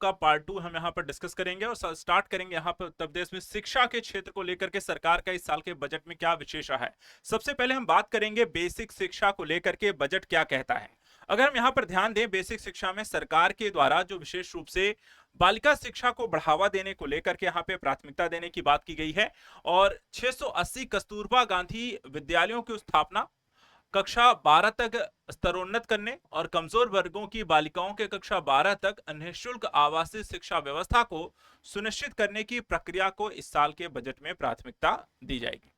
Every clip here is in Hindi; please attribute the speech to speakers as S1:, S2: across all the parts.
S1: का पार्ट 2 हम यहाँ पर डिस्कस करेंगे और स्टार्ट करेंगे यहाँ पर उत्तर प्रदेश में शिक्षा के क्षेत्र को लेकर के सरकार का इस साल के बजट में क्या विशेष रहा है। सबसे पहले हम बात करेंगे बेसिक शिक्षा को लेकर के बजट क्या कहता है। अगर हम यहाँ पर ध्यान दें, बेसिक शिक्षा में सरकार के द्वारा जो विशेष रूप से बालिका शिक्षा को बढ़ावा देने को लेकर के यहाँ पे प्राथमिकता देने की बात की गई है और 680 कस्तूरबा गांधी विद्यालयों की स्थापना, कक्षा 12 तक स्तरोन्नत करने और कमजोर वर्गों की बालिकाओं के कक्षा 12 तक निःशुल्क आवासीय शिक्षा व्यवस्था को सुनिश्चित करने की प्रक्रिया को इस साल के बजट में प्राथमिकता दी जाएगी।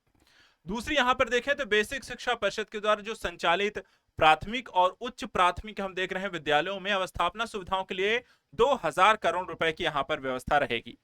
S1: दूसरी यहां पर देखें तो बेसिक शिक्षा परिषद के द्वारा जो संचालित प्राथमिक और उच्च प्राथमिक हम देख रहे हैं विद्यालयों में अवस्थापना सुविधाओं के लिए 2000 करोड़ रुपए की यहां पर व्यवस्था रहेगी।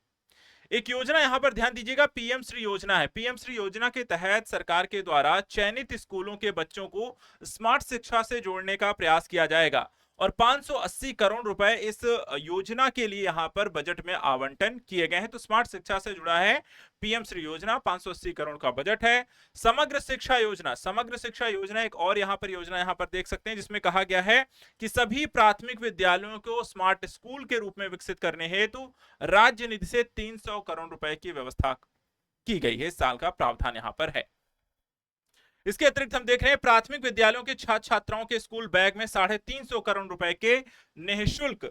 S1: एक योजना यहां पर ध्यान दीजिएगा, पीएम श्री योजना है। पीएम श्री योजना के तहत सरकार के द्वारा चयनित स्कूलों के बच्चों को स्मार्ट शिक्षा से जोड़ने का प्रयास किया जाएगा और 580 करोड़ रुपए इस योजना के लिए यहां पर बजट में आवंटन किए गए हैं। तो स्मार्ट शिक्षा से जुड़ा है पीएम श्री योजना, 580 करोड़ का बजट है। समग्र शिक्षा योजना, समग्र शिक्षा योजना एक और यहां पर योजना यहां पर देख सकते हैं जिसमें कहा गया है कि सभी प्राथमिक विद्यालयों को स्मार्ट स्कूल के रूप में विकसित करने हेतु राज्य निधि से 300 करोड़ रुपए की व्यवस्था की गई है। इस साल का प्रावधान यहां पर है। इसके अतिरिक्त हम देख रहे हैं प्राथमिक विद्यालयों के छात्र छात्राओं के स्कूल बैग में 350 करोड़ रुपए के निःशुल्क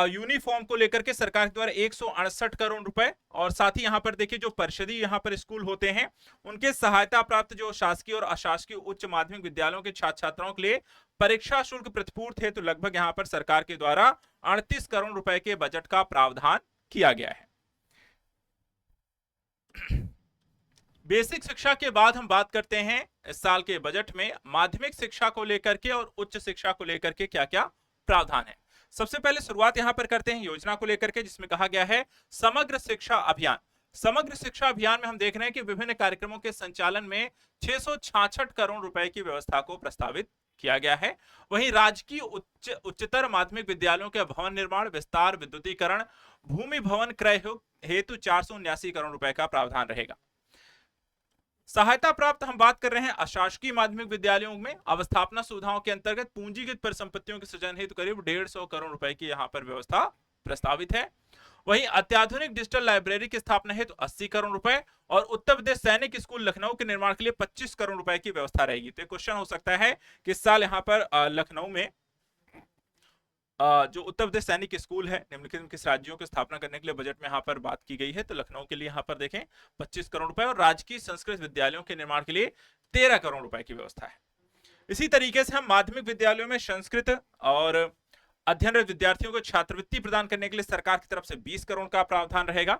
S1: यूनिफॉर्म को लेकर के सरकार के द्वारा 168 करोड़ रुपए, और साथ ही यहां पर देखिए जो परिषदीय यहां पर स्कूल होते हैं उनके सहायता प्राप्त जो शासकीय और अशासकीय उच्च माध्यमिक विद्यालयों के छात्र छात्राओं के लिए परीक्षा शुल्क प्रतिपूर्ति है, तो लगभग यहां पर सरकार के द्वारा 38 करोड़ रुपए के बजट का प्रावधान किया गया है। बेसिक शिक्षा के बाद हम बात करते हैं इस साल के बजट में माध्यमिक शिक्षा को लेकर के और उच्च शिक्षा को लेकर के क्या क्या प्रावधान है। सबसे पहले शुरुआत यहां पर करते हैं योजना को लेकर के जिसमें कहा गया है समग्र शिक्षा अभियान। समग्र शिक्षा अभियान में हम देख रहे हैं कि विभिन्न कार्यक्रमों के संचालन में 666 करोड़ रुपए की व्यवस्था को प्रस्तावित किया गया है। वहीं राजकीय उच्चतर माध्यमिक विद्यालयों के भवन निर्माण, विस्तार, विद्युतीकरण, भूमि भवन क्रय हेतु 479 करोड़ रुपए का प्रावधान रहेगा। सहायता प्राप्त हम बात कर रहे हैं अशासकीय माध्यमिक विद्यालयों में अवस्थापना सुविधाओं के अंतर्गत पूंजीगत परिसंपत्तियों के सृजन हेतु करीब 150 करोड़ रुपए की यहां पर व्यवस्था प्रस्तावित है। वहीं अत्याधुनिक डिजिटल लाइब्रेरी की स्थापना हेतु 80 करोड़ रुपए और उत्तर प्रदेश सैनिक स्कूल लखनऊ के निर्माण के लिए 25 करोड़ रुपए की व्यवस्था रहेगी। तो क्वेश्चन हो सकता है कि इस साल यहां पर लखनऊ में जो उत्तर प्रदेश सैनिक स्कूल है निम्नलिखित किस राज्यों की स्थापना करने के लिए बजट में यहां पर बात की गई है। तो लखनऊ के लिए यहां पर देखें 25 करोड़ रुपए और राजकीय संस्कृत विद्यालयों के निर्माण के लिए 13 करोड़ रुपए की व्यवस्था है। इसी तरीके से हम माध्यमिक विद्यालयों में संस्कृत और अध्ययनरत विद्यार्थियों को छात्रवृत्ति प्रदान करने के लिए सरकार की तरफ से 20 करोड़ का प्रावधान रहेगा।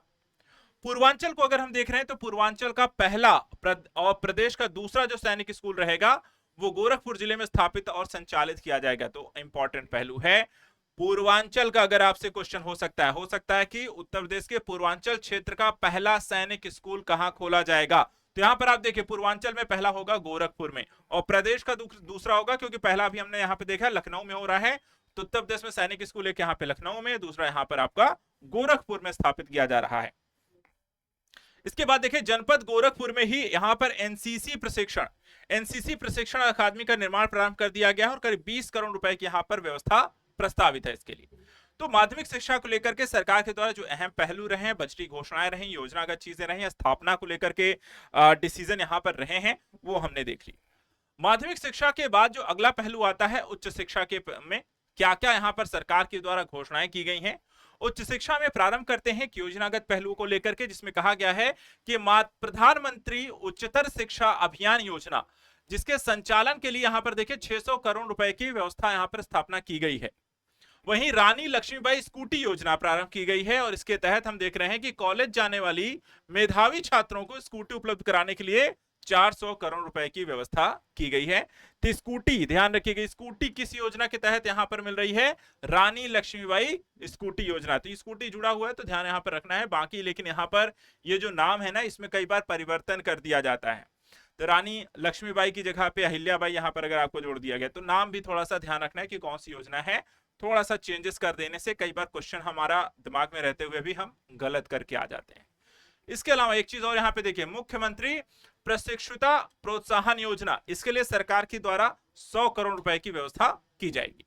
S1: पूर्वांचल को अगर हम देख रहे हैं तो पूर्वांचल का पहला और प्रदेश का दूसरा जो सैनिक स्कूल रहेगा वो गोरखपुर जिले में स्थापित और संचालित किया जाएगा। तो इंपॉर्टेंट पहलू है पूर्वांचल का। अगर आपसे क्वेश्चन हो सकता है कि उत्तर प्रदेश के पूर्वांचल क्षेत्र का पहला सैनिक स्कूल कहां खोला जाएगा। तो यहां पर आप देखिए पूर्वांचल में पहला होगा गोरखपुर में और प्रदेश का दूसरा होगा, क्योंकि पहला भी हमने यहां पे देखा लखनऊ में हो रहा है। तो उत्तर प्रदेश में सैनिक स्कूल एक यहां पे लखनऊ में, दूसरा यहां पर आपका गोरखपुर में स्थापित किया जा रहा है। इसके बाद देखिए जनपद गोरखपुर में ही यहां पर एनसीसी प्रशिक्षण अकादमी का निर्माण प्रारंभ कर दिया गया है और करीब 20 करोड़ रुपए की यहां पर व्यवस्था प्रस्तावित है इसके लिए। तो माध्यमिक शिक्षा को लेकर के सरकार के द्वारा जो अहम पहलू रहे हैं, बजटीय घोषणाएं रही, योजनागत चीजें रही, स्थापना को लेकर के डिसीजन यहां पर रहे हैं, वो हमने देख ली। माध्यमिक शिक्षा के बाद जो अगला पहलू आता है उच्च शिक्षा के में क्या क्या यहां पर सरकार के द्वारा घोषणाएं की गई हैं। उच्च शिक्षा में प्रारंभ करते हैं योजनागत पहलू को लेकर के जिसमें कहा गया है कि प्रधानमंत्री उच्चतर शिक्षा अभियान योजना जिसके संचालन के लिए यहां पर देखिए 600 करोड़ रुपए की व्यवस्था यहां पर स्थापना की गई है। वहीं रानी लक्ष्मीबाई स्कूटी योजना प्रारंभ की गई है और इसके तहत हम देख रहे हैं कि कॉलेज जाने वाली मेधावी छात्रों को स्कूटी उपलब्ध कराने के लिए 400 करोड़ रुपए की व्यवस्था की गई है। तो स्कूटी ध्यान रखिएगा, स्कूटी किस योजना के तहत यहां पर मिल रही है, रानी लक्ष्मीबाई स्कूटी योजना। तो स्कूटी जुड़ा हुआ है तो ध्यान यहां पर रखना है। बाकी लेकिन यहां पर ये जो नाम है ना इसमें कई बार परिवर्तन कर दिया जाता है। तो रानी लक्ष्मीबाई की जगह पे अहिल्याबाई यहां पर अगर आपको जोड़ दिया गया तो नाम भी थोड़ा सा ध्यान रखना है कि कौन सी योजना है। थोड़ा सा चेंजेस कर देने से कई बार क्वेश्चन हमारा दिमाग में रहते हुए भी हम गलत करके आ जाते हैं। इसके अलावा एक चीज और यहां पे देखिए, मुख्यमंत्री प्रशिक्षुता प्रोत्साहन योजना, इसके लिए सरकार के द्वारा 100 करोड़ रुपए की व्यवस्था की जाएगी।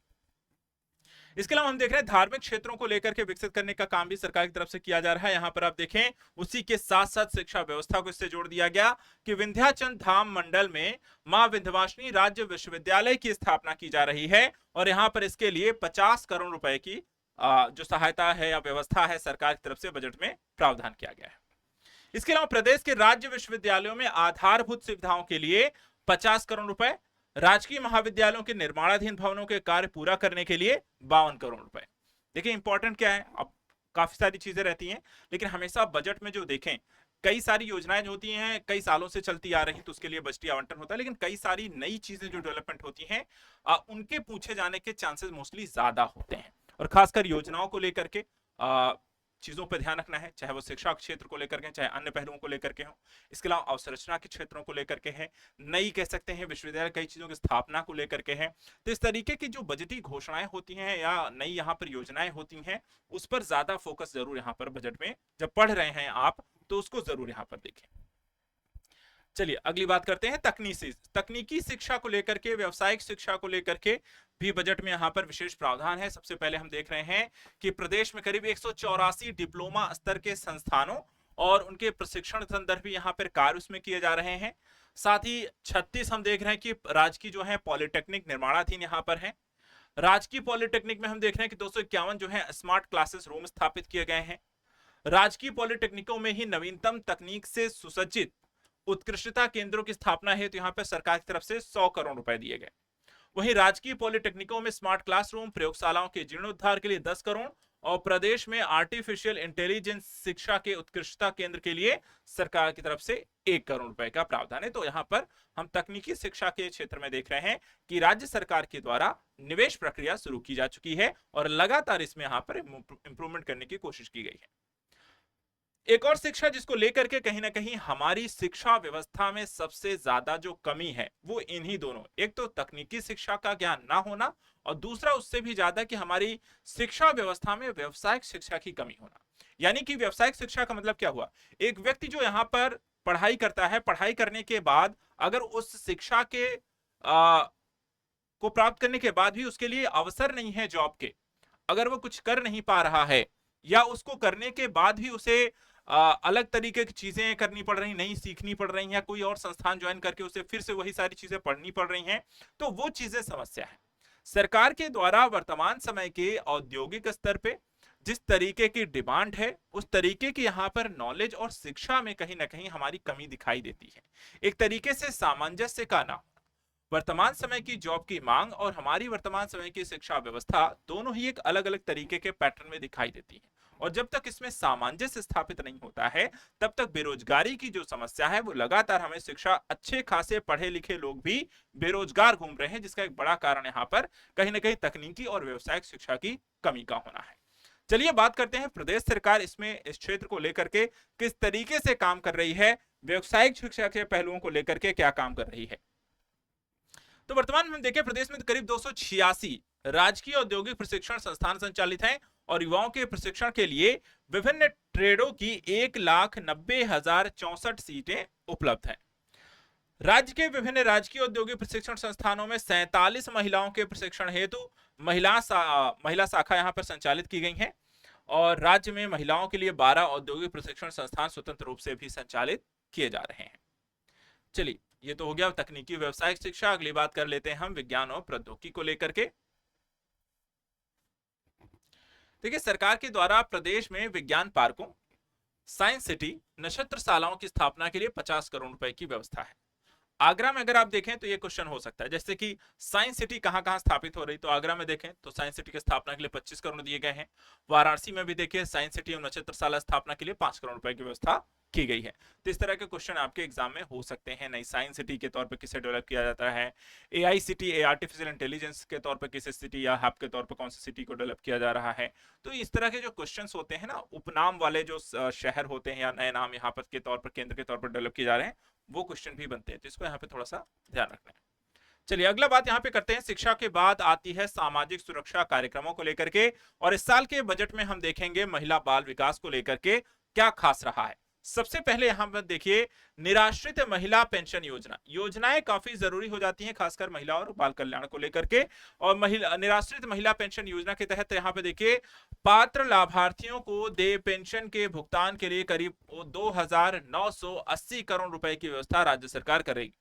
S1: इसके अलावा हम देख रहे हैं धार्मिक क्षेत्रों को लेकर के विकसित करने का काम भी सरकार की तरफ से किया जा रहा है। यहां पर आप देखें उसी के साथ साथ शिक्षा व्यवस्था को इससे जोड़ दिया गया कि विंध्याचल धाम मंडल में मां विंध्यवासिनी राज्य विश्वविद्यालय की स्थापना की जा रही है और यहां पर इसके लिए 50 करोड़ रुपए की जो सहायता है या व्यवस्था है सरकार की तरफ से बजट में प्रावधान किया गया है। इसके अलावा प्रदेश के राज्य विश्वविद्यालयों में आधारभूत सुविधाओं के लिए 50 करोड़ रुपए, राजकीय महाविद्यालयों के निर्माणाधीन भवनों के कार्य पूरा करने के लिए 52 करोड़ रुपए। देखिए इंपॉर्टेंट क्या है, अब काफी सारी चीजें रहती हैं लेकिन हमेशा बजट में जो देखें कई सारी योजनाएं होती हैं कई सालों से चलती आ रही तो उसके लिए बजटीय आवंटन होता है, लेकिन कई सारी नई चीजें जो डेवलपमेंट होती हैं उनके पूछे जाने के चांसेस मोस्टली ज्यादा होते हैं और खासकर योजनाओं को लेकर के चीजों पर ध्यान रखना है, चाहे वो शिक्षा क्षेत्र को लेकर के चाहे अन्य पहलुओं को लेकर के हो। इसके अलावा अवसंरचना के क्षेत्रों को लेकर के है, नई कह सकते हैं विश्वविद्यालय कई चीजों की स्थापना को लेकर के है। तो इस तरीके की जो बजटीय घोषणाएं होती हैं या नई यहाँ पर योजनाएं होती हैं उस पर ज्यादा फोकस जरूर यहाँ पर बजट में जब पढ़ रहे हैं आप तो उसको जरूर यहाँ पर देखें। चलिए अगली बात करते हैं तकनीकी शिक्षा को लेकर के, व्यावसायिक शिक्षा को लेकर के भी बजट में यहाँ पर विशेष प्रावधान है। सबसे पहले हम देख रहे हैं कि प्रदेश में करीब 184 डिप्लोमा स्तर के संस्थानों और उनके प्रशिक्षण संदर्भ भी यहाँ पर कार्य उसमें किए जा रहे हैं। साथ ही 36 हम देख रहे हैं कि राजकीय जो है पॉलिटेक्निक निर्माणाधीन यहाँ पर है। राजकीय पॉलिटेक्निक में हम देख रहे हैं कि 251 जो है स्मार्ट क्लासेस रूम स्थापित किए गए हैं। राजकीय पॉलिटेक्निकों में ही नवीनतम तकनीक से सुसज्जित उत्कृष्टता केंद्रों की स्थापना है तो यहाँ पर सरकार की तरफ से 100 करोड़ रुपए दिए गए। वहीं राजकीय पॉलिटेक्निकों में स्मार्ट क्लासरूम, प्रयोगशालाओं के जीर्णोद्धार के लिए 10 करोड़ और प्रदेश में आर्टिफिशियल इंटेलिजेंस शिक्षा के उत्कृष्टता केंद्र के लिए सरकार की तरफ से 1 करोड़ रुपए का प्रावधान है। तो यहाँ पर हम तकनीकी शिक्षा के क्षेत्र में देख रहे हैं कि राज्य सरकार के द्वारा निवेश प्रक्रिया शुरू की जा चुकी है और लगातार इसमें यहाँ पर इंप्रूवमेंट करने की कोशिश की गई है। एक और शिक्षा जिसको लेकर के कहीं ना कहीं हमारी शिक्षा व्यवस्था में सबसे ज्यादा जो कमी है वो इन्हीं दोनों, एक तो तकनीकी शिक्षा का ज्ञान ना होना और दूसरा उससे भी ज्यादा कि हमारी शिक्षा व्यवस्था में व्यावसायिक शिक्षा की कमी होना। यानी कि व्यावसायिक शिक्षा का मतलब क्या हुआ, एक व्यक्ति जो यहाँ पर पढ़ाई करता है, पढ़ाई करने के बाद अगर उस शिक्षा के को प्राप्त करने के बाद भी उसके लिए अवसर नहीं है जॉब के, अगर वो कुछ कर नहीं पा रहा है या उसको करने के बाद भी उसे अलग तरीके की चीजें करनी पड़ रही, नहीं सीखनी पड़ रही हैं, कोई और संस्थान ज्वाइन करके उसे फिर से वही सारी चीजें पढ़नी पड़ रही हैं, तो वो चीजें समस्या है। सरकार के द्वारा वर्तमान समय के औद्योगिक स्तर पे जिस तरीके की डिमांड है उस तरीके की यहाँ पर नॉलेज और शिक्षा में कहीं ना कहीं हमारी कमी दिखाई देती है। एक तरीके से सामंजस्य का ना, वर्तमान समय की जॉब की मांग और हमारी वर्तमान समय की शिक्षा व्यवस्था दोनों ही एक अलग अलग तरीके के पैटर्न में दिखाई देती है और जब तक इसमें सामंजस्य स्थापित नहीं होता है तब तक बेरोजगारी की जो समस्या है वो लगातार हमें शिक्षा अच्छे खासे पढ़े लिखे लोग भी बेरोजगार घूम रहे हैं, जिसका एक बड़ा कारण यहाँ पर कहीं ना कहीं तकनीकी और व्यावसायिक शिक्षा की कमी का होना है। चलिए बात करते हैं प्रदेश सरकार इसमें इस क्षेत्र को लेकर के किस तरीके से काम कर रही है, व्यावसायिक शिक्षा के पहलुओं को लेकर के क्या काम कर रही है। तो वर्तमान में देखें प्रदेश में करीब 286 राजकीय औद्योगिक प्रशिक्षण संस्थान संचालित हैं और युवाओं के प्रशिक्षण के लिए विभिन्न ट्रेडों की 1,90,064 सीटें उपलब्ध हैं। राज्य के विभिन्न राजकीय औद्योगिक प्रशिक्षण संस्थानों में 47 महिलाओं के प्रशिक्षण हेतु महिला शाखा यहां पर संचालित की गई है और राज्य में महिलाओं के लिए 12 औद्योगिक प्रशिक्षण संस्थान स्वतंत्र रूप से भी संचालित किए जा रहे हैं। चलिए ये तो हो गया तकनीकी व्यावसायिक शिक्षा। अगली बात कर लेते हैं हम विज्ञान और प्रौद्योगिकी को लेकर के। देखिए सरकार के द्वारा प्रदेश में विज्ञान पार्कों, साइंस सिटी, नक्षत्रशालाओं की स्थापना के लिए 50 करोड़ रुपए की व्यवस्था है। आगरा में अगर आप देखें तो ये क्वेश्चन हो सकता है, जैसे कि साइंस सिटी कहां-कहां स्थापित हो रही, तो आगरा में देखें तो साइंस सिटी की स्थापना के लिए 25 करोड़ दिए गए हैं। वाराणसी में भी देखिए साइंस सिटी और नक्षत्रशाला स्थापना के लिए 5 करोड़ रुपए की व्यवस्था की गई है। तो इस तरह के क्वेश्चन आपके एग्जाम में हो सकते हैं। नई साइंस सिटी के तौर पर किसे डेवलप किया जाता है, एआई सिटी, आर्टिफिशियल इंटेलिजेंस के तौर पर किस सिटी या हब के तौर पर कौन सी सिटी को डेवलप किया जा रहा है। तो इस तरह के जो क्वेश्चंस होते हैं ना, उपनाम वाले जो शहर होते हैं या नए नाम यहाँ पर के तौर पर केंद्र के तौर पर डेवलप किए जा रहे हैं, वो क्वेश्चन भी बनते हैं, तो इसको यहाँ पे थोड़ा सा ध्यान रखना है। चलिए अगला बात यहाँ पे करते हैं, शिक्षा के बाद आती है सामाजिक सुरक्षा कार्यक्रमों को लेकर के और इस साल के बजट में हम देखेंगे महिला बाल विकास को लेकर के क्या खास रहा है। सबसे पहले यहां पर देखिए निराश्रित महिला पेंशन योजना। योजनाएं काफी जरूरी हो जाती हैं खासकर महिला और बाल कल्याण को लेकर के। और महिला निराश्रित महिला पेंशन योजना के तहत यहां पे देखिए पात्र लाभार्थियों को दे पेंशन के भुगतान के लिए करीब 2,980 करोड़ रुपए की व्यवस्था राज्य सरकार करेगी।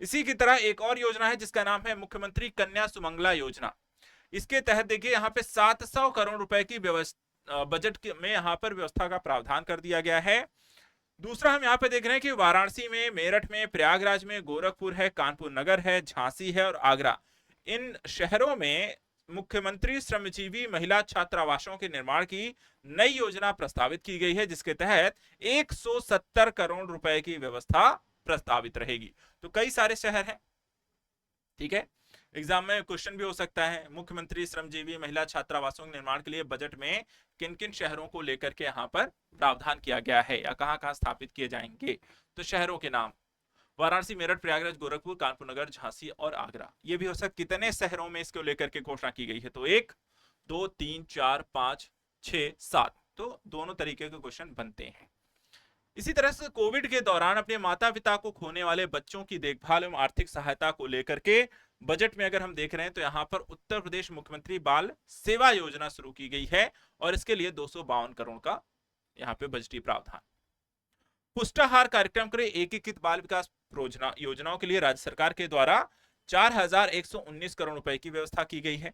S1: इसी की तरह एक और योजना है जिसका नाम है मुख्यमंत्री कन्या सुमंगला योजना। इसके तहत देखिए यहाँ पे 700 करोड़ रुपए की व्यवस्था बजट में यहाँ पर व्यवस्था का प्रावधान कर दिया गया है। दूसरा हम यहाँ पे देख रहे हैं कि वाराणसी में, मेरठ में, प्रयागराज में, गोरखपुर है, कानपुर नगर है, झांसी है और आगरा, इन शहरों में मुख्यमंत्री श्रमजीवी महिला छात्रावासों के निर्माण की नई योजना प्रस्तावित की गई है जिसके तहत 170 करोड़ रुपए की व्यवस्था प्रस्तावित रहेगी। तो कई सारे शहर हैं, ठीक है। एग्जाम में क्वेश्चन भी हो सकता है मुख्यमंत्री श्रमजीवी महिला छात्रावासों के निर्माण के लिए बजट में किन किन शहरों को लेकर के यहाँ पर प्रावधान किया गया है या कहां कहां स्थापित किए जाएंगे। तो शहरों के नाम वाराणसी, मेरठ, प्रयागराज, गोरखपुर, कानपुर नगर, झांसी और आगरा। ये भी हो सकता कितने शहरों में इसको लेकर के घोषणा की गई है। तो 1, 2, 3, 4, 5, 6, 7, तो दोनों तरीके के क्वेश्चन बनते हैं। इसी तरह से कोविड के दौरान अपने माता पिता को खोने वाले बच्चों की देखभाल एवं आर्थिक सहायता को लेकर के बजट में अगर हम देख रहे हैं तो यहाँ पर उत्तर प्रदेश मुख्यमंत्री बाल सेवा योजना शुरू की गई है और इसके लिए 252 करोड़ का यहाँ पे बजटीय प्रावधान। पुष्टाहार कार्यक्रम के लिए एकीकृत बाल विकास योजनाओं के लिए राज्य सरकार के द्वारा 4,119 करोड़ रुपए की व्यवस्था की गई है।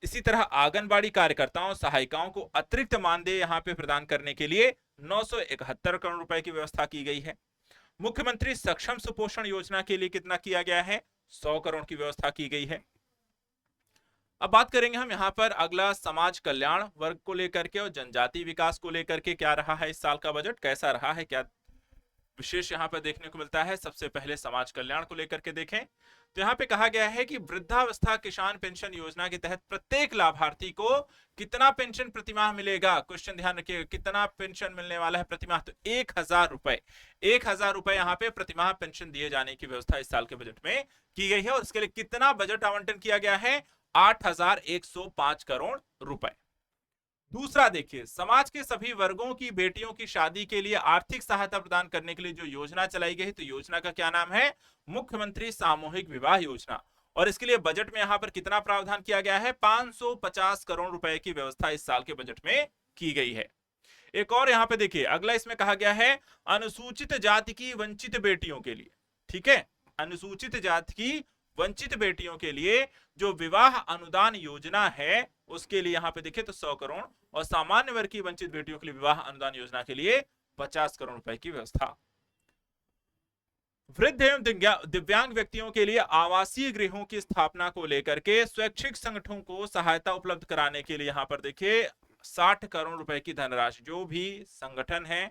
S1: इसी तरह आंगनबाड़ी कार्यकर्ताओं सहायिकाओं को अतिरिक्त मानदेय यहाँ पे प्रदान करने के लिए 971 करोड़ रुपए की व्यवस्था की गई है। मुख्यमंत्री सक्षम सुपोषण योजना के लिए कितना किया गया है, 100 करोड़ की व्यवस्था की गई है। अब बात करेंगे हम यहाँ पर अगला समाज कल्याण वर्ग को लेकर के और जनजाति विकास को लेकर के क्या रहा है इस साल का बजट, कैसा रहा है, क्या विशेष यहाँ पर देखने को मिलता है। सबसे पहले समाज कल्याण को लेकर के देखें तो यहाँ पे कहा गया है कि वृद्धावस्था किसान पेंशन योजना के तहत प्रत्येक लाभार्थी को कितना पेंशन प्रतिमाह मिलेगा। क्वेश्चन ध्यान रखिए, कितना पेंशन मिलने वाला है प्रतिमाह, तो 1,000 रुपए, 1,000 रुपए यहाँ पे प्रतिमाह पेंशन दिए जाने की व्यवस्था इस साल के बजट में की गई है। और इसके लिए कितना बजट आवंटन किया गया है, 8,105 करोड़ रुपए। दूसरा देखिए, समाज के सभी वर्गों की बेटियों की शादी के लिए आर्थिक सहायता प्रदान करने के लिए जो योजना चलाई गई है, तो योजना का क्या नाम है, मुख्यमंत्री सामूहिक विवाह योजना। और इसके लिए बजट में यहां पर कितना प्रावधान किया गया है, 550 करोड़ रुपए की व्यवस्था इस साल के बजट में की गई है। एक और यहां पे देखिए अगला इसमें कहा गया है अनुसूचित जाति की वंचित बेटियों के लिए, ठीक है, अनुसूचित जाति की वंचित बेटियों के लिए जो विवाह अनुदान योजना है उसके लिए यहां पे देखिए तो 100 करोड़ और सामान्य वर्ग की वंचित बेटियों के लिए विवाह अनुदान योजना के लिए 50 करोड़ रुपए की व्यवस्था। वृद्ध एवं दिव्यांग व्यक्तियों के लिए आवासीय गृहों की स्थापना को लेकर के स्वैच्छिक संगठनों को सहायता उपलब्ध कराने के लिए यहां पर देखिए 60 करोड़ रुपए की धनराशि, जो भी संगठन है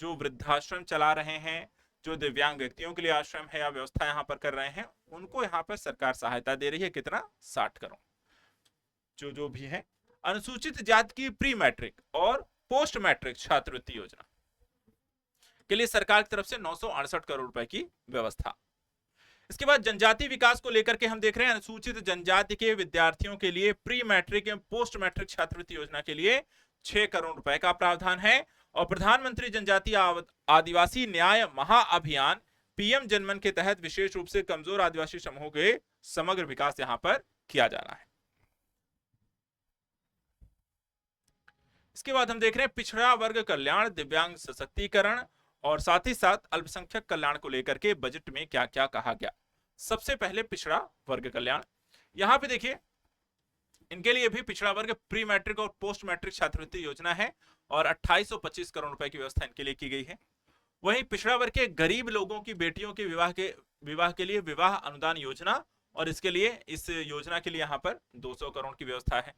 S1: जो वृद्धाश्रम चला रहे हैं, जो दिव्यांग व्यक्तियों के लिए आश्रम है या व्यवस्था यहां पर कर रहे हैं, उनको यहां पर सरकार सहायता दे रही है। कितना, 60 करोड़। जो भी है अनुसूचित जाति की प्री मैट्रिक और पोस्ट मैट्रिक छात्रवृत्ति योजना के लिए सरकार की तरफ से 968 करोड़ रुपए की व्यवस्था। इसके बाद जनजाति विकास को लेकर के हम देख रहे हैं अनुसूचित जनजाति के विद्यार्थियों के लिए प्री मैट्रिक एवं पोस्ट मैट्रिक छात्रवृत्ति योजना के लिए 6 करोड़ रुपए का प्रावधान है। और प्रधानमंत्री जनजातीय आदिवासी न्याय महाअभियान पीएम जनमन के तहत विशेष रूप से कमजोर आदिवासी समूहों के समग्र विकास यहां पर किया जा रहा है। इसके बाद हम देख रहे हैं पिछड़ा वर्ग कल्याण, दिव्यांग सशक्तिकरण और साथ ही साथ अल्पसंख्यक कल्याण को लेकर के बजट में क्या क्या कहा गया। सबसे पहले पिछड़ा वर्ग कल्याण, यहां पे देखिए इनके लिए भी पिछड़ा वर्ग प्री मैट्रिक और पोस्ट मैट्रिक छात्रवृत्ति योजना है और 2825 करोड़ रुपए की व्यवस्था इनके लिए की गई है। वहीं पिछड़ा वर्ग के गरीब लोगों की बेटियों के विवाह के लिए विवाह अनुदान योजना और इसके लिए इस योजना के लिए यहां पर 200 करोड़ की व्यवस्था है।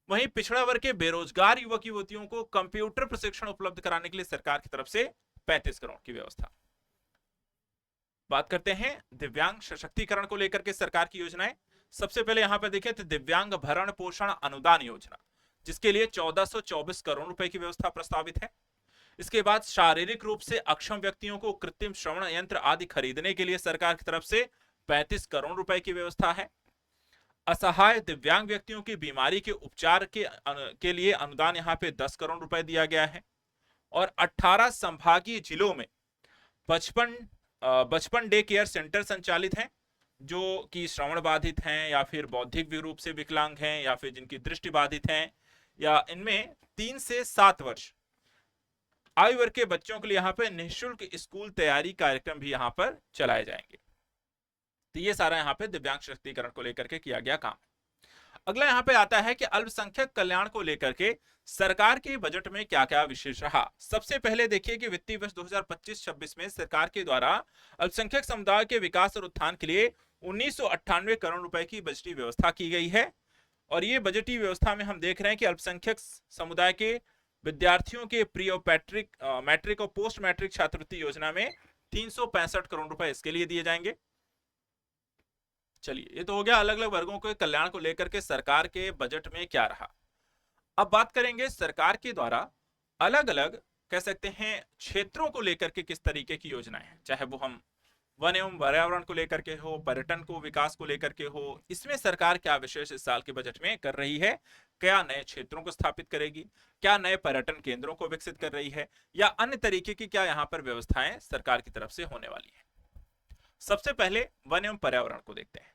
S1: वहीं पिछड़ा वर्ग के बेरोजगार युवक युवतियों को कंप्यूटर प्रशिक्षण उपलब्ध कराने के लिए सरकार की तरफ से 35 करोड़ की व्यवस्था। बात करते हैं दिव्यांग सशक्तिकरण को लेकर के सरकार की योजनाएं। सबसे पहले यहां पर देखिए तो दिव्यांग भरण पोषण अनुदान योजना, जिसके लिए 1424 करोड़ रुपए की व्यवस्था प्रस्तावित है। इसके बाद शारीरिक रूप से अक्षम व्यक्तियों को कृत्रिम श्रवण यंत्र आदि खरीदने के लिए सरकार की तरफ से 35 करोड़ रुपए की व्यवस्था है। असहाय दिव्यांग व्यक्तियों की बीमारी के उपचार के लिए अनुदान यहां पे 10 करोड़ रुपए दिया गया है। और 18 संभागीय जिलों में 55 डे केयर सेंटर संचालित हैं, जो कि श्रवण बाधित हैं या फिर बौद्धिक रूप से विकलांग हैं या फिर जिनकी दृष्टि बाधित हैं, या इनमें 3 से 7 वर्ष आयु वर्ग के बच्चों के लिए यहाँ पे निःशुल्क स्कूल तैयारी कार्यक्रम भी यहाँ पर चलाए जाएंगे। तो ये सारा यहाँ पे दिव्यांग सशक्तिकरण को लेकर के किया गया काम। अगला यहाँ पे आता है कि अल्पसंख्यक कल्याण को लेकर के सरकार के बजट में क्या क्या विशेष रहा। सबसे पहले देखिए कि वित्तीय वर्ष 2025-26 में सरकार के द्वारा अल्पसंख्यक समुदाय के विकास और उत्थान के लिए 1998 करोड़ रुपए की बजटीय व्यवस्था की गई है। और ये बजटीय व्यवस्था में हम देख रहे हैं कि अल्पसंख्यक समुदाय के विद्यार्थियों के प्री और मैट्रिक और पोस्ट मैट्रिक छात्रवृत्ति योजना में 365 करोड़ रुपए इसके लिए दिए जाएंगे। चलिए, ये तो हो गया अलग अलग वर्गों के कल्याण को लेकर के सरकार के बजट में क्या रहा। अब बात करेंगे सरकार के द्वारा अलग अलग कह सकते हैं क्षेत्रों को लेकर के किस तरीके की योजनाएं हैं, चाहे वो हम वन एवं पर्यावरण को लेकर के हो, पर्यटन को विकास को लेकर के हो, इसमें सरकार क्या विशेष इस साल के बजट में कर रही है। क्या नए क्षेत्रों को स्थापित करेगी, क्या नए पर्यटन केंद्रों को विकसित कर रही है, या अन्य तरीके की क्या यहाँ पर व्यवस्थाएं सरकार की तरफ से होने वाली है। सबसे पहले वन एवं पर्यावरण को देखते हैं।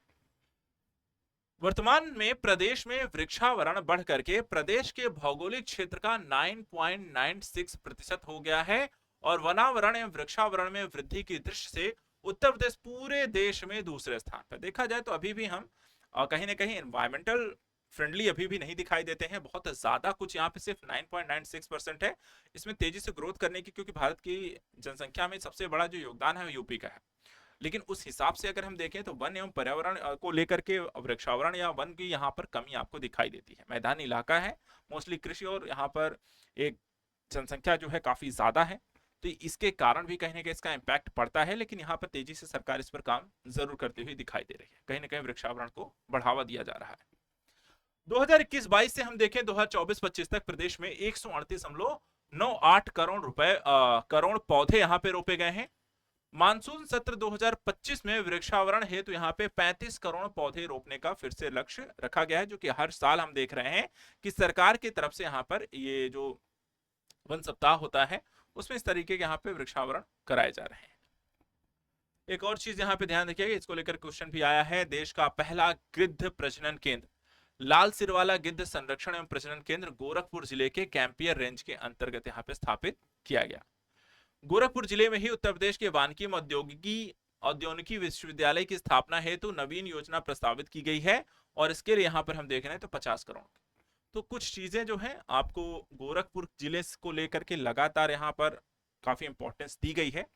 S1: वर्तमान में प्रदेश में वृक्षावरण बढ़ करके प्रदेश के भौगोलिक क्षेत्र का 9.96% हो गया है और वनावरण एवं वृक्षावरण में वृद्धि की दृष्टि से उत्तर प्रदेश पूरे देश में दूसरे स्थान पर। देखा जाए तो अभी भी हम कहीं ना कहीं एनवायरमेंटल फ्रेंडली अभी भी नहीं दिखाई देते हैं, बहुत ज्यादा कुछ यहाँ पे सिर्फ 9.96% है। इसमें तेजी से ग्रोथ करने की, क्योंकि भारत की जनसंख्या में सबसे बड़ा जो योगदान है वो यूपी का है, लेकिन उस हिसाब से अगर हम देखें तो वन एवं पर्यावरण को लेकर के वृक्षावरण या वन की यहाँ पर कमी आपको दिखाई देती है। मैदानी इलाका है, मोस्टली कृषि, और यहाँ पर एक जनसंख्या जो है काफी ज्यादा है, तो इसके कारण भी कहीं ना कहीं इसका इम्पैक्ट पड़ता है। लेकिन यहाँ पर तेजी से सरकार इस पर काम जरूर करती हुई दिखाई दे रही है, कहीं ना कहीं वृक्षावरण को बढ़ावा दिया जा रहा है। 2021-22 से हम देखें 2024-25 तक प्रदेश में 138.98 करोड़ पौधे यहाँ पे रोपे गए हैं। मानसून सत्र 2025 में वृक्षावरण हेतु यहाँ पे 35 करोड़ पौधे रोपने का फिर से लक्ष्य रखा गया है, जो कि हर साल हम देख रहे हैं कि सरकार की तरफ से यहाँ पर ये जो वन सप्ताह होता है उसमें इस तरीके के यहाँ पे वृक्षावरण कराए जा रहे हैं। एक और चीज यहाँ पे ध्यान रखिएगा, इसको लेकर क्वेश्चन भी आया है। देश का पहला गिद्ध प्रजनन केंद्र लाल सिरवाला गिद्ध संरक्षण एवं प्रजनन केंद्र गोरखपुर जिले के कैंपियर रेंज के अंतर्गत यहाँ पे स्थापित किया गया। गोरखपुर जिले में ही उत्तर प्रदेश के वानिकी औद्योगिकी विश्वविद्यालय की स्थापना हेतु नवीन योजना प्रस्तावित की गई है और इसके लिए यहाँ पर हम देख रहे हैं तो 50 करोड़। तो कुछ चीजें जो है आपको गोरखपुर जिले को लेकर के लगातार यहाँ पर काफी इंपॉर्टेंस दी गई है।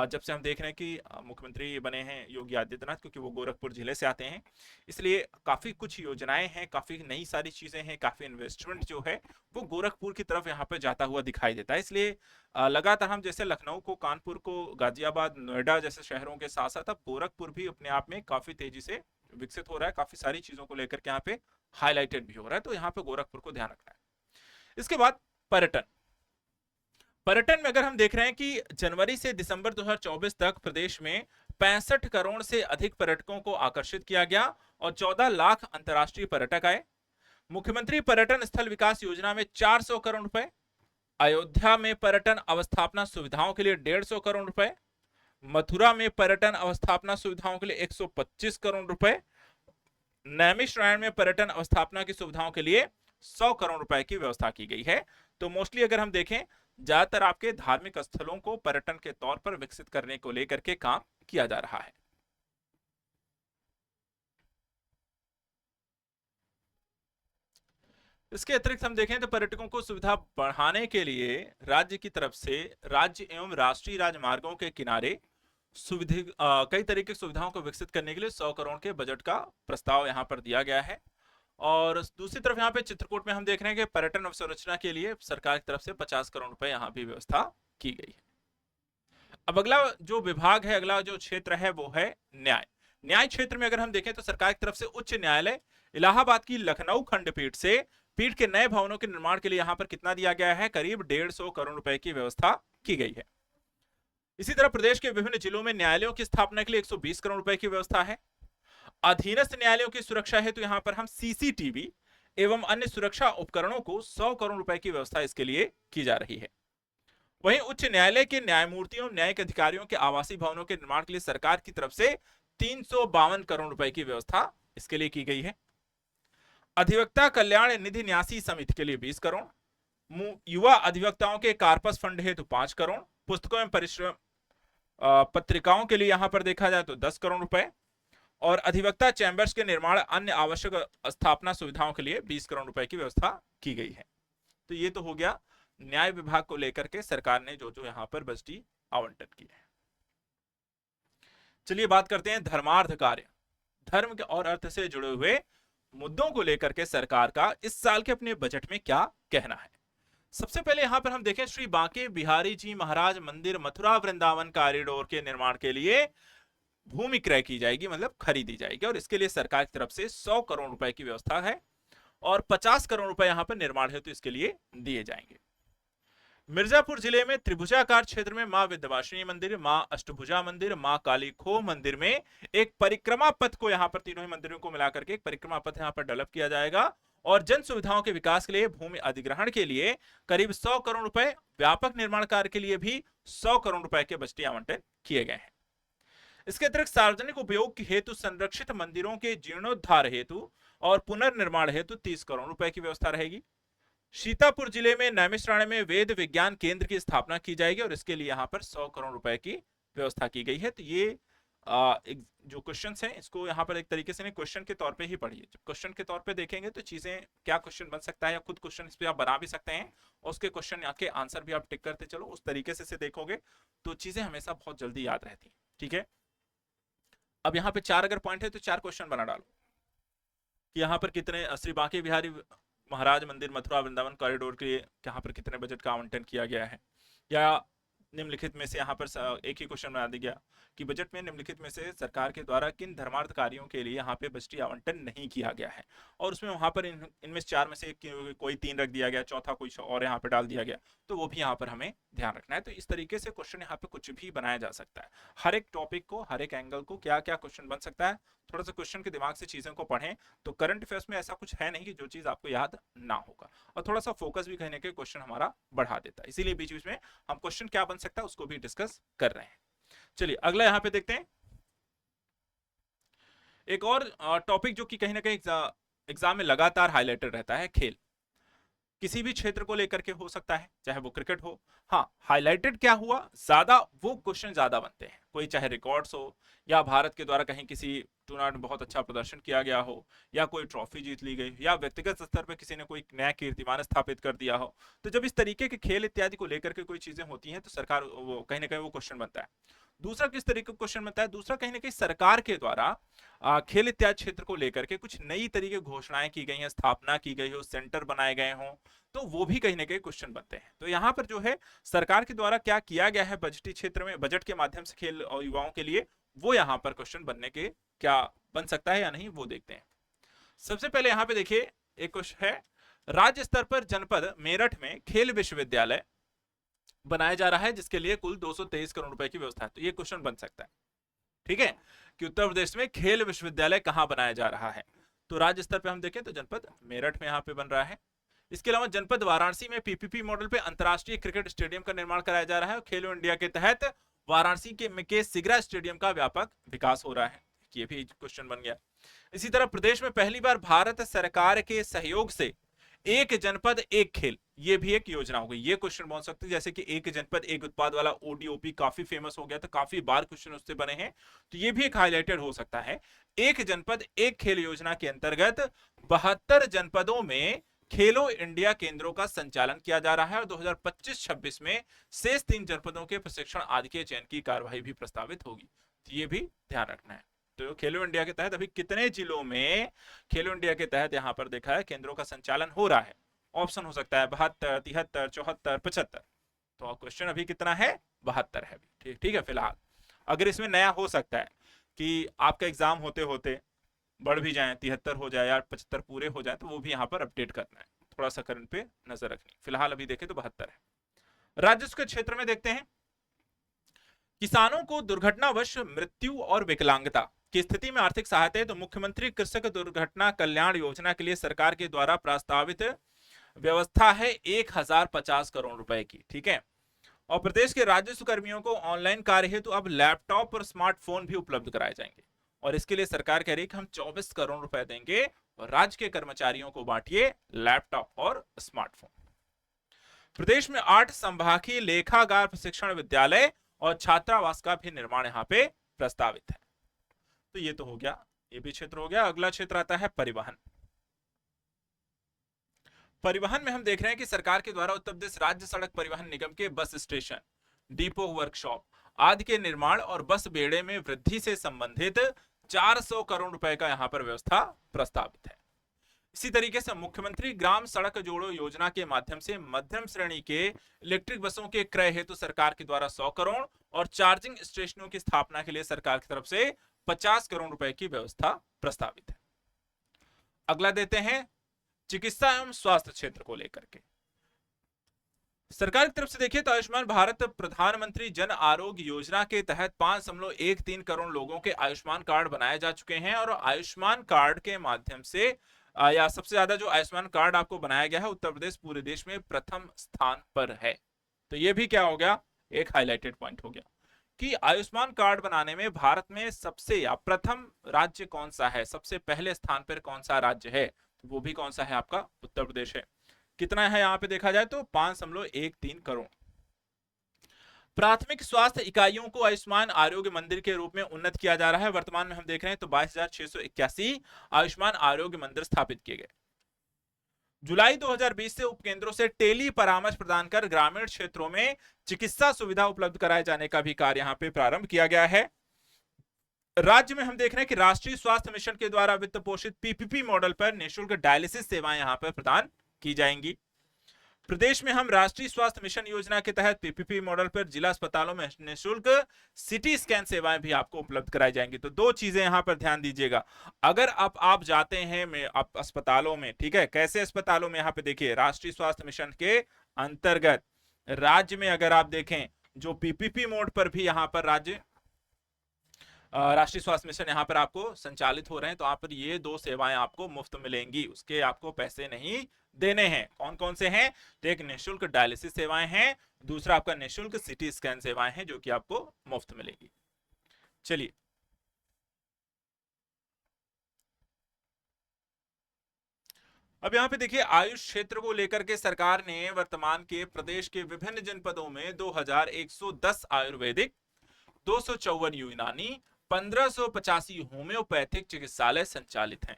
S1: जब से हम देख रहे हैं कि मुख्यमंत्री बने हैं योगी आदित्यनाथ, क्योंकि वो गोरखपुर जिले से आते हैं, इसलिए काफी कुछ योजनाएं हैं, काफी नई सारी चीजें हैं, काफी इन्वेस्टमेंट जो है वो गोरखपुर की तरफ यहाँ पे जाता हुआ दिखाई देता है। इसलिए लगातार हम जैसे लखनऊ को, कानपुर को, गाजियाबाद, नोएडा जैसे शहरों के साथ साथ अब गोरखपुर भी अपने आप में काफी तेजी से विकसित हो रहा है, काफी सारी चीजों को लेकर के यहाँ पे हाईलाइटेड भी हो रहा है, तो यहाँ पे गोरखपुर को ध्यान रखना है। इसके बाद पर्यटन में अगर हम देख रहे हैं कि जनवरी से दिसंबर 2024 तक प्रदेश में 65 करोड़ से अधिक पर्यटकों को आकर्षित किया गया और 14 लाख अंतर्राष्ट्रीय पर्यटक आए। मुख्यमंत्री पर्यटन स्थल विकास योजना में 400 करोड़ रुपए, अयोध्या में पर्यटन अवस्थापना सुविधाओं के लिए 150 करोड़ रुपए, मथुरा में पर्यटन अवस्थापना सुविधाओं के लिए 125 करोड़ रुपए, नैमिषारण्य में पर्यटन अवस्थापना की सुविधाओं के लिए 100 करोड़ रुपए की व्यवस्था की गई है। तो मोस्टली अगर हम देखें ज्यादातर आपके धार्मिक स्थलों को पर्यटन के तौर पर विकसित करने को लेकर के काम किया जा रहा है। इसके अतिरिक्त हम देखें तो पर्यटकों को सुविधा बढ़ाने के लिए राज्य की तरफ से राज्य एवं राष्ट्रीय राजमार्गों के किनारे कई तरीके की सुविधाओं को विकसित करने के लिए 100 करोड़ के बजट का प्रस्ताव यहां पर दिया गया है। और दूसरी तरफ यहाँ पे चित्रकूट में हम देख रहे हैं कि पर्यटन अवसंरचना के लिए सरकार की तरफ से 50 करोड़ रुपए यहाँ भी व्यवस्था की गई है। अब अगला जो विभाग है, अगला जो क्षेत्र है वो है न्याय क्षेत्र में अगर हम देखें तो सरकार की तरफ से उच्च न्यायालय इलाहाबाद की लखनऊ खंडपीठ से पीठ के नए भवनों के निर्माण के लिए यहाँ पर कितना दिया गया है, करीब 150 करोड़ रुपए की व्यवस्था की गई है। इसी तरह प्रदेश के विभिन्न जिलों में न्यायालयों की स्थापना के लिए 120 करोड़ रुपए की व्यवस्था है। अधीनस्थ न्यायालयों की सुरक्षा हेतु यहां पर हम सीसीटीवी एवं अन्य सुरक्षा उपकरणों को 100 करोड़ रुपए की व्यवस्था इसके लिए की जा रही है। वहीं उच्च न्यायालय के न्यायमूर्तियों न्यायिक अधिकारियों के आवासीय भवनों के निर्माण के लिए सरकार की तरफ से 352 करोड़ रुपए की व्यवस्था इसके लिए की गई है। अधिवक्ता कल्याण निधि न्यासी समिति के लिए 20 करोड़, युवा अधिवक्ताओं के कार्पस फंड हेतु 5 करोड़, पुस्तकों एवं परिश्रम पत्रिकाओं के लिए यहां पर देखा जाए तो 10 करोड़ रुपए, और अधिवक्ता चैंबर्स के निर्माण अन्य आवश्यक स्थापना सुविधाओं के लिए 20 करोड़ रुपए की व्यवस्था की गई है। तो ये तो हो गया न्याय विभाग को लेकर के सरकार ने जो जो यहां पर बजटी आवंटन किया है। चलिए बात करते हैं धर्मार्थ कार्य। धर्म के और अर्थ से जुड़े हुए मुद्दों को लेकर के सरकार का इस साल के अपने बजट में क्या कहना है। सबसे पहले यहां पर हम देखें, श्री बांके बिहारी जी महाराज मंदिर मथुरा वृंदावन कॉरिडोर के निर्माण के लिए भूमि क्रय की जाएगी, मतलब खरीदी जाएगी, और इसके लिए सरकार की तरफ से 100 करोड़ रुपए की व्यवस्था है और 50 करोड़ रुपए यहां पर निर्माण हेतु इसके लिए दिए जाएंगे। मिर्जापुर जिले में त्रिभुजाकार क्षेत्र में मां विंध्यवासिनी मंदिर, मां अष्टभुजा मंदिर, मां काली खोह मंदिर में एक परिक्रमा पथ को यहां पर तीनों ही मंदिरों को मिलाकर के एक परिक्रमा पथ यहां पर डेवलप किया जाएगा, और जन सुविधाओं के विकास के लिए भूमि अधिग्रहण के लिए करीब 100 करोड़ रुपए, व्यापक निर्माण कार्य के लिए भी 100 करोड़ रुपए के बजटीय आवंटन किए गए हैं। इसके अतिरिक्त सार्वजनिक उपयोग के हेतु संरक्षित मंदिरों के जीर्णोद्धार हेतु और पुनर्निर्माण हेतु 30 करोड़ रुपए की व्यवस्था रहेगी। सीतापुर जिले में नैमिषारण्य में वेद विज्ञान केंद्र की स्थापना की जाएगी और इसके लिए यहां पर 100 करोड़ रुपए की व्यवस्था की गई है। तो ये जो क्वेश्चंस हैं इसको यहाँ पर एक तरीके से क्वेश्चन के तौर पे ही पढ़िए। जब क्वेश्चन के तौर पे देखेंगे तो चीजें क्या क्वेश्चन बन सकता है, या खुद क्वेश्चन इस पे आप बना भी सकते हैं और उसके क्वेश्चन के आंसर भी आप टिक करते चलो, उस तरीके से देखोगे तो चीजें हमेशा बहुत जल्दी याद रहती है। ठीक है, अब यहाँ पे 4 अगर पॉइंट है तो 4 क्वेश्चन बना डालो कि यहाँ पर कितने श्री बांके बिहारी महाराज मंदिर मथुरा वृंदावन कॉरिडोर के लिए यहाँ पर कितने बजट का आवंटन किया गया है, या निम्नलिखित में से यहाँ पर एक ही क्वेश्चन बना दिया गया कि बजट में निम्नलिखित में से सरकार के द्वारा किन धर्मार्थ कार्यों के लिए यहाँ पे बजटीय आवंटन नहीं किया गया है, और उसमें वहां पर इनमें 4 में से कोई 3 रख दिया गया, चौथा कोई और यहाँ पे डाल दिया गया, तो वो भी यहाँ पर हमें ध्यान रखना है। तो इस तरीके से क्वेश्चन यहाँ पे कुछ भी बनाया जा सकता है, हर एक टॉपिक को, हर एक एंगल को क्या क्या क्वेश्चन बन सकता है, थोड़ा सा क्वेश्चन के दिमाग से चीजों को पढ़ें। तो करंट अफेयर्स में ऐसा कुछ है नहीं कि जो चीज आपको याद ना होगा, और थोड़ा सा फोकस भी कहने के क्वेश्चन हमारा बढ़ा देता है, इसीलिए बीच बीच में हम क्वेश्चन क्या बन सकता है उसको भी डिस्कस कर रहे हैं। चलिए अगला यहां पे देखते हैं एक और टॉपिक जो कि कहीं ना कहीं एग्जाम में लगातार हाईलाइटेड रहता है, खेल। किसी भी क्षेत्र को लेकर के हो सकता है, चाहे वो क्रिकेट हो। हाँ, हाईलाइटेड क्या हुआ, ज्यादा वो क्वेश्चन ज्यादा बनते हैं, कोई चाहे रिकॉर्ड्स हो, या भारत के द्वारा कहीं किसी टूर्नामेंट में बहुत अच्छा प्रदर्शन किया गया हो, या कोई ट्रॉफी जीत ली गई, या व्यक्तिगत स्तर पर किसी ने कोई नया कीर्तिमान स्थापित कर दिया हो। तो जब इस तरीके के खेल इत्यादि को लेकर के कोई चीजें होती हैं तो सरकार वो कहीं ना कहीं वो क्वेश्चन बनता है। दूसरा किस तरीके का क्वेश्चन बनता है, दूसरा कहीं ना कहीं सरकार के द्वारा खेल इत्यादि क्षेत्र को लेकर के कुछ नई तरीके घोषणाएं की गई हैं, स्थापना की गई हो, सेंटर बनाए गए हों, तो वो भी कहीं ना कहीं क्वेश्चन बनते हैं। तो यहाँ पर जो है सरकार के द्वारा क्या किया गया है बजटीय क्षेत्र में, बजट के माध्यम से खेल और युवाओं के लिए, वो यहाँ पर क्वेश्चन बनने के क्या बन सकता है या नहीं वो देखते हैं। सबसे पहले यहाँ पे देखिए एक क्वेश्चन है, राज्य स्तर पर जनपद मेरठ में खेल विश्वविद्यालय बनाया जा रहा है जिसके लिए कुल 223 करोड़ रुपए की व्यवस्था है। तो ये क्वेश्चन बन सकता है, ठीक है, कि उत्तर प्रदेश में खेल विश्वविद्यालय कहां बनाया जा रहा है। तो राज्य स्तर पे हम देखें तो जनपद मेरठ में यहाँ पे बन रहा है। इसके अलावा जनपद वाराणसी में पीपीपी मॉडल पे अंतरराष्ट्रीय क्रिकेट स्टेडियम का निर्माण कराया जा रहा है, और खेलो इंडिया के तहत वाराणसी के सिगरा स्टेडियम का व्यापक विकास हो रहा है। ये भी क्वेश्चन बन गया। इसी तरह प्रदेश में पहली बार भारत सरकार के सहयोग से एक जनपद एक खेल, ये भी एक योजना हो गई। ये क्वेश्चन बन सकते हैं, जैसे कि एक जनपद एक उत्पाद वाला ओडीओपी काफी फेमस हो गया था, काफी बार क्वेश्चन उससे बने हैं, तो ये भी एक हाईलाइटेड हो सकता है। एक जनपद एक खेल योजना के अंतर्गत 72 जनपदों में खेलो इंडिया केंद्रों का संचालन किया जा रहा है, और 2025-26 में शेष 3 जनपदों के प्रशिक्षण आदि के चयन की कार्यवाही भी प्रस्तावित होगी। तो ये भी ध्यान रखना है। तो खेलो इंडिया के तहत अभी कितने जिलों में खेलो इंडिया के तहत यहां पर देखा है केंद्रों का संचालन हो रहा है। ऑप्शन हो सकता है 72, 73, 74, 75। तो क्वेश्चन अभी कितना है, 72 है। ठीक है, फिलहाल अगर इसमें नया हो सकता है कि आपका एग्जाम होते होते बढ़ भी जाए, 73 हो जाए या 75 पूरे हो जाए, तो वो भी यहाँ पर अपडेट करना है, थोड़ा सा करंट पे नजर रखनी। फिलहाल अभी देखें तो 72 है। राजस्व के क्षेत्र में देखते हैं, किसानों को दुर्घटनावश मृत्यु और विकलांगता की स्थिति में आर्थिक सहायता है। तो मुख्यमंत्री कृषक दुर्घटना कल्याण योजना के लिए सरकार के द्वारा प्रस्तावित व्यवस्था है 1050 करोड़ रुपए की, ठीक है। और प्रदेश के राजस्व कर्मियों को ऑनलाइन कार्य हेतु अब लैपटॉप और स्मार्टफोन भी उपलब्ध कराए जाएंगे। और इसके लिए सरकार कह रही है कि हम 24 करोड़ रुपए देंगे और राज्य के कर्मचारियों को बांटिए लैपटॉप और स्मार्टफोन। प्रदेश में 8 संभागीय लेखागार प्रशिक्षण विद्यालय और छात्रावास का भी निर्माण यहाँ पे प्रस्तावित है। तो ये तो हो गया, ये भी क्षेत्र हो गया। अगला क्षेत्र आता है परिवहन। परिवहन में हम देख रहे हैं कि सरकार के द्वारा उत्तर प्रदेश राज्य सड़क परिवहन निगम के बस स्टेशन, डिपो, वर्कशॉप आदि के निर्माण और बस बेड़े में वृद्धि से संबंधित 400 करोड़ रुपए का यहां पर व्यवस्था प्रस्तावित है। इसी तरीके से मुख्यमंत्री ग्राम सड़क जोड़ो योजना के माध्यम से मध्यम श्रेणी के इलेक्ट्रिक बसों के क्रय हेतु सरकार के द्वारा 100 करोड़ और चार्जिंग स्टेशनों की स्थापना के लिए सरकार की तरफ से 50 करोड़ रुपए की व्यवस्था प्रस्तावित है। अगला देते हैं चिकित्सा एवं स्वास्थ्य क्षेत्र को लेकर के। सरकार की तरफ से देखिए तो आयुष्मान भारत प्रधानमंत्री जन आरोग्य योजना के तहत 5.13 करोड़ लोगों के आयुष्मान कार्ड बनाए जा चुके हैं और आयुष्मान कार्ड के माध्यम से या सबसे ज्यादा जो आयुष्मान कार्ड आपको बनाया गया है उत्तर प्रदेश पूरे देश में प्रथम स्थान पर है। तो ये भी क्या हो गया, एक हाईलाइटेड पॉइंट हो गया कि आयुष्मान कार्ड बनाने में भारत में सबसे या प्रथम राज्य कौन सा है, सबसे पहले स्थान पर कौन सा राज्य है, तो वो भी कौन सा है, आपका उत्तर प्रदेश है। कितना है यहाँ पे देखा जाए तो 5.13 करोड़। प्राथमिक स्वास्थ्य इकाइयों को आयुष्मान आरोग्य मंदिर के रूप में उन्नत किया जा रहा है। वर्तमान में हम देख रहे हैं तो 22,681 आयुष्मान आरोग्य मंदिर स्थापित किए गए। जुलाई 2020 से उपकेंद्रों से टेली परामर्श प्रदान कर ग्रामीण क्षेत्रों में चिकित्सा सुविधा उपलब्ध कराए जाने का भी कार्य यहाँ पे प्रारंभ किया गया है। राज्य में हम देख रहे हैं कि राष्ट्रीय स्वास्थ्य मिशन के द्वारा वित्त पोषित पीपीपी मॉडल पर निःशुल्क डायलिसिस सेवाएं यहां पर प्रदान की जाएंगी। प्रदेश में हम राष्ट्रीय स्वास्थ्य मिशन योजना के तहत पीपीपी मॉडल पर जिला अस्पतालों में निःशुल्क सिटी स्कैन सेवाएं भी आपको उपलब्ध कराई जाएंगी। तो दो चीजें यहां पर ध्यान दीजिएगा, अगर आप जाते हैं आप अस्पतालों में, ठीक है, कैसे अस्पतालों में, यहाँ पे देखिए राष्ट्रीय स्वास्थ्य मिशन के अंतर्गत राज्य में अगर आप देखें जो पीपीपी मोड पर भी यहाँ पर राज्य राष्ट्रीय स्वास्थ्य मिशन यहाँ पर आपको संचालित हो रहे हैं, तो आप पर ये दो सेवाएं आपको मुफ्त मिलेंगी, उसके आपको पैसे नहीं देने हैं। कौन कौन से हैं, तो एक निःशुल्क डायलिसिस सेवाएं हैं, दूसरा आपका निःशुल्क सिटी स्कैन सेवाएं हैं जो कि आपको मुफ्त मिलेगी। चलिए अब यहाँ पे देखिए आयुष क्षेत्र को लेकर के सरकार ने वर्तमान के प्रदेश के विभिन्न जनपदों में 2110 आयुर्वेदिक, 254 यूनानी, 1585 होम्योपैथिक चिकित्सालय संचालित हैं।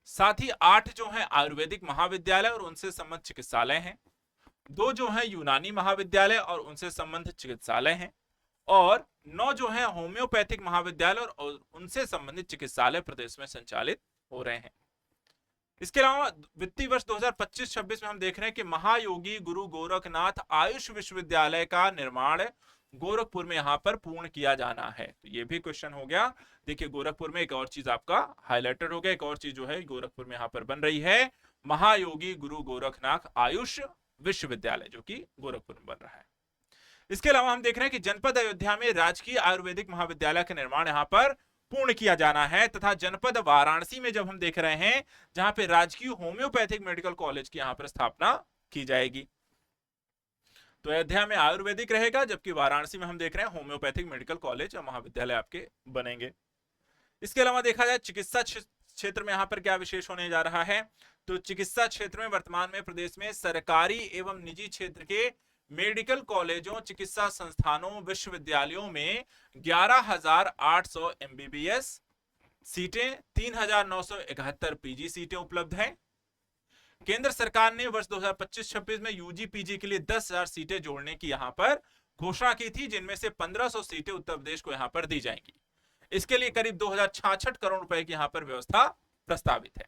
S1: साथ ही 8 जो है आयुर्वेदिक महाविद्यालय और उनसे संबंधित चिकित्सालय हैं, 2 जो है यूनानी महाविद्यालय और उनसे संबंधित चिकित्सालय हैं, और 9 जो है होम्योपैथिक महाविद्यालय और उनसे संबंधित चिकित्सालय प्रदेश में संचालित हो रहे हैं। इसके अलावा वित्तीय वर्ष 2025-26 में हम देख रहे हैं कि महायोगी गुरु गोरखनाथ आयुष विश्वविद्यालय का निर्माण गोरखपुर में यहां पर पूर्ण किया जाना है। तो ये भी क्वेश्चन हो गया। देखिए गोरखपुर में एक और चीज आपका हाईलाइटेड हो गया, एक और चीज जो है गोरखपुर में यहां पर बन रही है, महायोगी गुरु गोरखनाथ आयुष विश्वविद्यालय जो कि गोरखपुर में बन रहा है। इसके अलावा हम देख रहे हैं कि जनपद अयोध्या में राजकीय आयुर्वेदिक महाविद्यालय का निर्माण यहाँ पर पूर्ण किया जाना है, तथा जनपद वाराणसी में जब हम देख रहे हैं जहां पे राजकीय होम्योपैथिक मेडिकल कॉलेज की यहां पर स्थापना की जाएगी। तो अयोध्या में आयुर्वेदिक रहेगा, जबकि वाराणसी में हम देख रहे हैं होम्योपैथिक मेडिकल कॉलेज और महाविद्यालय आपके बनेंगे। इसके अलावा देखा जाए चिकित्सा क्षेत्र में यहाँ पर क्या विशेष होने जा रहा है, तो चिकित्सा क्षेत्र में वर्तमान में प्रदेश में सरकारी एवं निजी क्षेत्र के मेडिकल कॉलेजों, चिकित्सा संस्थानों, विश्वविद्यालयों में 11,800 एमबीबीएस सीटें, 3,971 पीजी सीटें उपलब्ध हैं। केंद्र सरकार ने वर्ष 2025-26 में यूजी पीजी के लिए 10,000 सीटें जोड़ने की यहां पर घोषणा की थी, जिनमें से 1,500 सीटें उत्तर प्रदेश को यहां पर दी जाएंगी। इसके लिए करीब 2,066 करोड़ रुपए की यहां पर व्यवस्था प्रस्तावित है।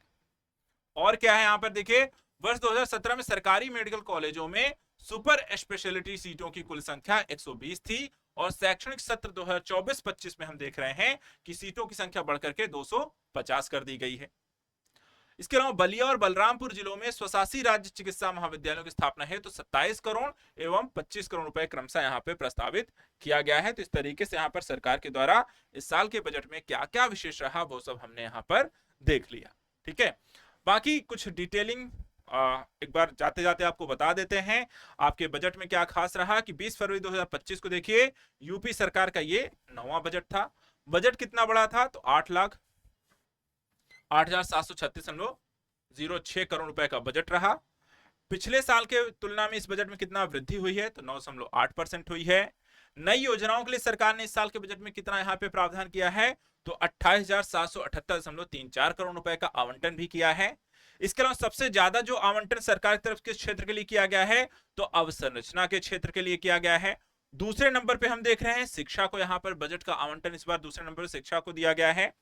S1: और क्या है यहां पर देखिए, वर्ष 2017 में सरकारी मेडिकल कॉलेजों में सुपर स्पेशलिटी सीटों की कुल संख्या 120 थी, और शैक्षणिक सत्र 2024-25 में हम देख रहे हैं कि सीटों की संख्या बढ़कर के 250 कर दी गई है। इसके अलावा बलिया और बलरामपुर जिलों में स्वशासी राज्य चिकित्सा महाविद्यालयों की स्थापना है, तो 27 करोड़ एवं 25 करोड़ रुपए क्रमशः यहाँ पे प्रस्तावित किया गया है। तो इस तरीके से यहाँ पर सरकार के द्वारा इस साल के बजट में क्या क्या विशेष रहा वो सब हमने यहाँ पर देख लिया। ठीक है, बाकी कुछ डिटेलिंग एक बार जाते जाते आपको बता देते हैं आपके बजट में क्या खास रहा कि 20 फरवरी 2025 को देखिए यूपी सरकार का ये 9वां बजट था। बजट कितना बड़ा था तो 8,08,736.06 करोड़ रुपए का बजट रहा। पिछले साल के तुलना में इस बजट में कितना वृद्धि हुई है तो 9.8% हुई है। नई योजनाओं के लिए सरकार ने इस साल के बजट में कितना यहाँ पे प्रावधान किया है तो 28,778.34 करोड़ रुपए का आवंटन भी किया है। इसके अलावा सबसे ज्यादा जो आवंटन सरकार की तरफ किस क्षेत्र के लिए किया गया है तो अवसंरचना के क्षेत्र के लिए किया गया है। दूसरे नंबर पे हम देख रहे हैं शिक्षा को, यहाँ पर बजट का आवंटन इस बार दूसरे नंबर पर शिक्षा को दिया गया है।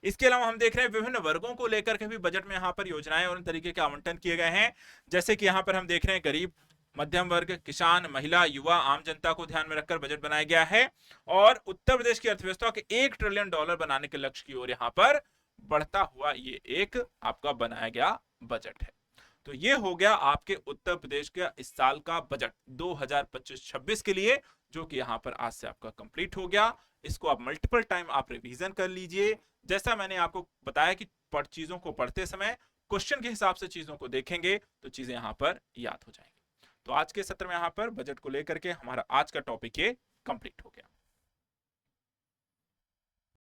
S1: इसके अलावा हम देख रहे हैं विभिन्न वर्गों को लेकर के भी बजट में यहाँ पर योजनाएं और तरीके के आवंटन किए गए हैं। जैसे कि यहाँ पर हम देख रहे हैं गरीब, मध्यम वर्ग, किसान, महिला, युवा, आम जनता को ध्यान में रखकर बजट बनाया गया है और उत्तर प्रदेश की अर्थव्यवस्था के $1 ट्रिलियन बनाने के लक्ष्य की ओर यहाँ पर बढ़ता हुआ ये एक आपका बनाया गया बजट है। तो ये हो गया आपके उत्तर प्रदेश के इस साल का बजट 2025-26 के लिए, जो कि यहाँ पर आज से आपका कंप्लीट हो गया। इसको आप मल्टीपल टाइम आप रिवीजन कर लीजिए। जैसा मैंने आपको बताया कि चीजों को पढ़ते समय क्वेश्चन के हिसाब से चीजों को देखेंगे तो चीजें यहाँ पर याद हो जाएंगी। तो आज के सत्र में यहाँ पर बजट को लेकर के हमारा आज का टॉपिक ये कंप्लीट हो गया।